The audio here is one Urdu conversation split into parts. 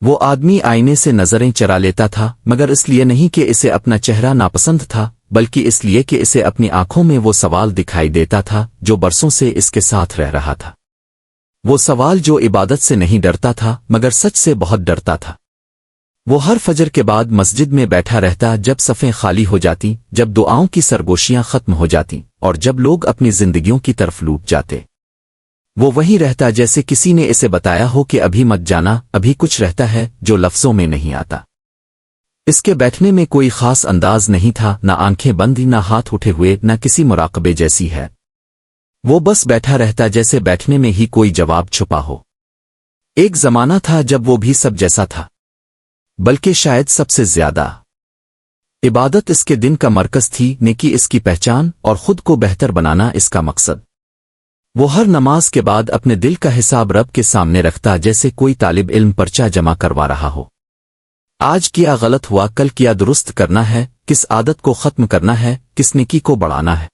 وہ آدمی آئینے سے نظریں چرا لیتا تھا، مگر اس لیے نہیں کہ اسے اپنا چہرہ ناپسند تھا، بلکہ اس لیے کہ اسے اپنی آنکھوں میں وہ سوال دکھائی دیتا تھا جو برسوں سے اس کے ساتھ رہ رہا تھا۔ وہ سوال جو عبادت سے نہیں ڈرتا تھا مگر سچ سے بہت ڈرتا تھا۔ وہ ہر فجر کے بعد مسجد میں بیٹھا رہتا، جب صفیں خالی ہو جاتی، جب دعاؤں کی سرگوشیاں ختم ہو جاتی اور جب لوگ اپنی زندگیوں کی طرف لوٹ جاتے۔ وہ وہیں رہتا جیسے کسی نے اسے بتایا ہو کہ ابھی مت جانا، ابھی کچھ رہتا ہے جو لفظوں میں نہیں آتا۔ اس کے بیٹھنے میں کوئی خاص انداز نہیں تھا، نہ آنکھیں بند، نہ ہاتھ اٹھے ہوئے، نہ کسی مراقبے جیسی ہے۔ وہ بس بیٹھا رہتا جیسے بیٹھنے میں ہی کوئی جواب چھپا ہو۔ ایک زمانہ تھا جب وہ بھی سب جیسا تھا، بلکہ شاید سب سے زیادہ۔ عبادت اس کے دن کا مرکز تھی، نیکی اس کی پہچان، اور خود کو بہتر بنانا اس کا مقصد۔ وہ ہر نماز کے بعد اپنے دل کا حساب رب کے سامنے رکھتا، جیسے کوئی طالب علم پرچہ جمع کروا رہا ہو۔ آج کیا غلط ہوا، کل کیا درست کرنا ہے، کس عادت کو ختم کرنا ہے، کس نیکی کو بڑھانا ہے۔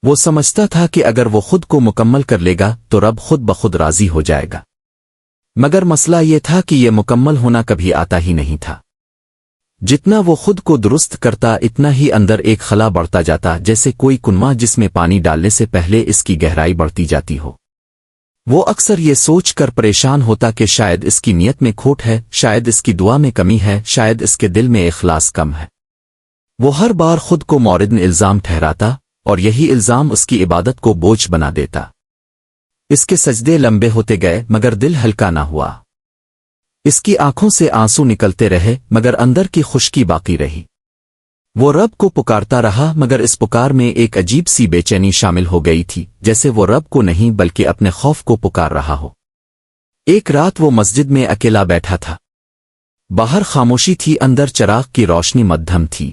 وہ سمجھتا تھا کہ اگر وہ خود کو مکمل کر لے گا تو رب خود بخود راضی ہو جائے گا، مگر مسئلہ یہ تھا کہ یہ مکمل ہونا کبھی آتا ہی نہیں تھا۔ جتنا وہ خود کو درست کرتا اتنا ہی اندر ایک خلا بڑھتا جاتا، جیسے کوئی کنواں جس میں پانی ڈالنے سے پہلے اس کی گہرائی بڑھتی جاتی ہو۔ وہ اکثر یہ سوچ کر پریشان ہوتا کہ شاید اس کی نیت میں کھوٹ ہے، شاید اس کی دعا میں کمی ہے، شاید اس کے دل میں اخلاص کم ہے۔ وہ ہر بار خود کو مورد الزام ٹھہراتا، اور یہی الزام اس کی عبادت کو بوجھ بنا دیتا۔ اس کے سجدے لمبے ہوتے گئے مگر دل ہلکا نہ ہوا۔ اس کی آنکھوں سے آنسو نکلتے رہے مگر اندر کی خشکی باقی رہی۔ وہ رب کو پکارتا رہا مگر اس پکار میں ایک عجیب سی بے چینی شامل ہو گئی تھی، جیسے وہ رب کو نہیں بلکہ اپنے خوف کو پکار رہا ہو۔ ایک رات وہ مسجد میں اکیلا بیٹھا تھا۔ باہر خاموشی تھی، اندر چراغ کی روشنی مدھم تھی۔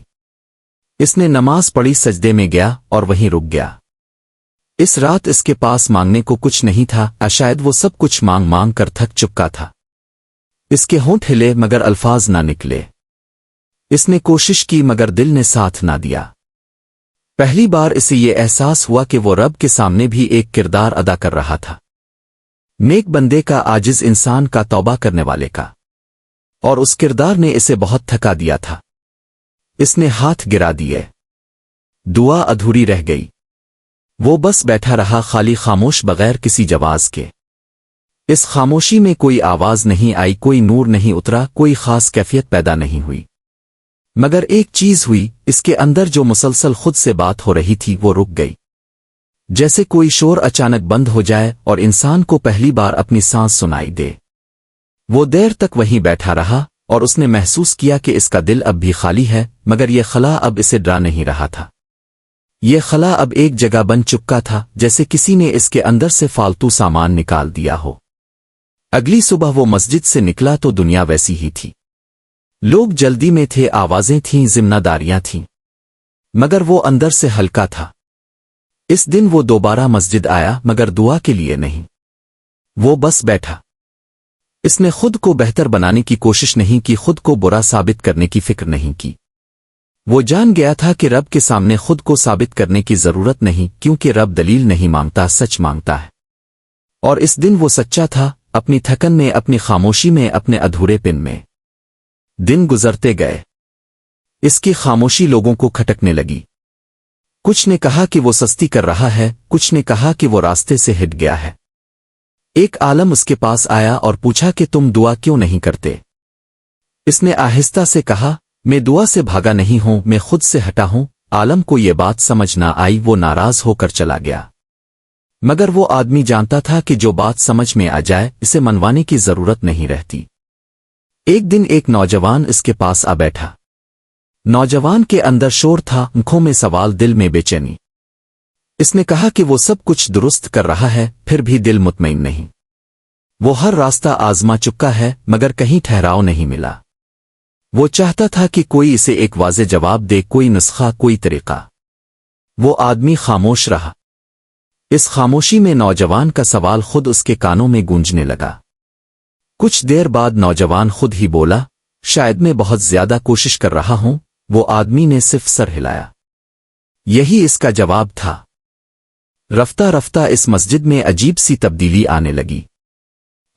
اس نے نماز پڑھی، سجدے میں گیا اور وہیں رک گیا۔ اس رات اس کے پاس مانگنے کو کچھ نہیں تھا، شاید وہ سب کچھ مانگ مانگ کر تھک چکا تھا۔ اس کے ہونٹ ہلے مگر الفاظ نہ نکلے۔ اس نے کوشش کی مگر دل نے ساتھ نہ دیا۔ پہلی بار اسے یہ احساس ہوا کہ وہ رب کے سامنے بھی ایک کردار ادا کر رہا تھا، نیک بندے کا، عاجز انسان کا، توبہ کرنے والے کا، اور اس کردار نے اسے بہت تھکا دیا تھا۔ اس نے ہاتھ گرا دیے، دعا ادھوری رہ گئی۔ وہ بس بیٹھا رہا، خالی، خاموش، بغیر کسی جواز کے۔ اس خاموشی میں کوئی آواز نہیں آئی، کوئی نور نہیں اترا، کوئی خاص کیفیت پیدا نہیں ہوئی، مگر ایک چیز ہوئی، اس کے اندر جو مسلسل خود سے بات ہو رہی تھی وہ رک گئی، جیسے کوئی شور اچانک بند ہو جائے اور انسان کو پہلی بار اپنی سانس سنائی دے۔ وہ دیر تک وہیں بیٹھا رہا اور اس نے محسوس کیا کہ اس کا دل اب بھی خالی ہے، مگر یہ خلا اب اسے ڈرا نہیں رہا تھا۔ یہ خلا اب ایک جگہ بن چکا تھا، جیسے کسی نے اس کے اندر سے فالتو سامان نکال دیا ہو۔ اگلی صبح وہ مسجد سے نکلا تو دنیا ویسی ہی تھی۔ لوگ جلدی میں تھے، آوازیں تھیں، ذمہ داریاں تھیں، مگر وہ اندر سے ہلکا تھا۔ اس دن وہ دوبارہ مسجد آیا مگر دعا کے لیے نہیں، وہ بس بیٹھا۔ اس نے خود کو بہتر بنانے کی کوشش نہیں کی، خود کو برا ثابت کرنے کی فکر نہیں کی۔ وہ جان گیا تھا کہ رب کے سامنے خود کو ثابت کرنے کی ضرورت نہیں، کیونکہ رب دلیل نہیں مانگتا، سچ مانگتا ہے۔ اور اس دن وہ سچا تھا، اپنی تھکن میں، اپنی خاموشی میں، اپنے ادھورے پن میں۔ دن گزرتے گئے، اس کی خاموشی لوگوں کو کھٹکنے لگی۔ کچھ نے کہا کہ وہ سستی کر رہا ہے، کچھ نے کہا کہ وہ راستے سے ہٹ گیا ہے۔ ایک عالم اس کے پاس آیا اور پوچھا کہ تم دعا کیوں نہیں کرتے؟ اس نے آہستہ سے کہا، میں دعا سے بھاگا نہیں ہوں، میں خود سے ہٹا ہوں۔ عالم کو یہ بات سمجھ نہ آئی، وہ ناراض ہو کر چلا گیا۔ مگر وہ آدمی جانتا تھا کہ جو بات سمجھ میں آ جائے اسے منوانے کی ضرورت نہیں رہتی۔ ایک دن ایک نوجوان اس کے پاس آ بیٹھا۔ نوجوان کے اندر شور تھا، آنکھوں میں سوال، دل میں بے چینی۔ اس نے کہا کہ وہ سب کچھ درست کر رہا ہے، پھر بھی دل مطمئن نہیں۔ وہ ہر راستہ آزما چکا ہے مگر کہیں ٹھہراؤ نہیں ملا۔ وہ چاہتا تھا کہ کوئی اسے ایک واضح جواب دے، کوئی نسخہ، کوئی طریقہ۔ وہ آدمی خاموش رہا۔ اس خاموشی میں نوجوان کا سوال خود اس کے کانوں میں گونجنے لگا۔ کچھ دیر بعد نوجوان خود ہی بولا، شاید میں بہت زیادہ کوشش کر رہا ہوں۔ وہ آدمی نے صرف سر ہلایا۔ یہی اس کا جواب تھا۔ رفتہ رفتہ اس مسجد میں عجیب سی تبدیلی آنے لگی۔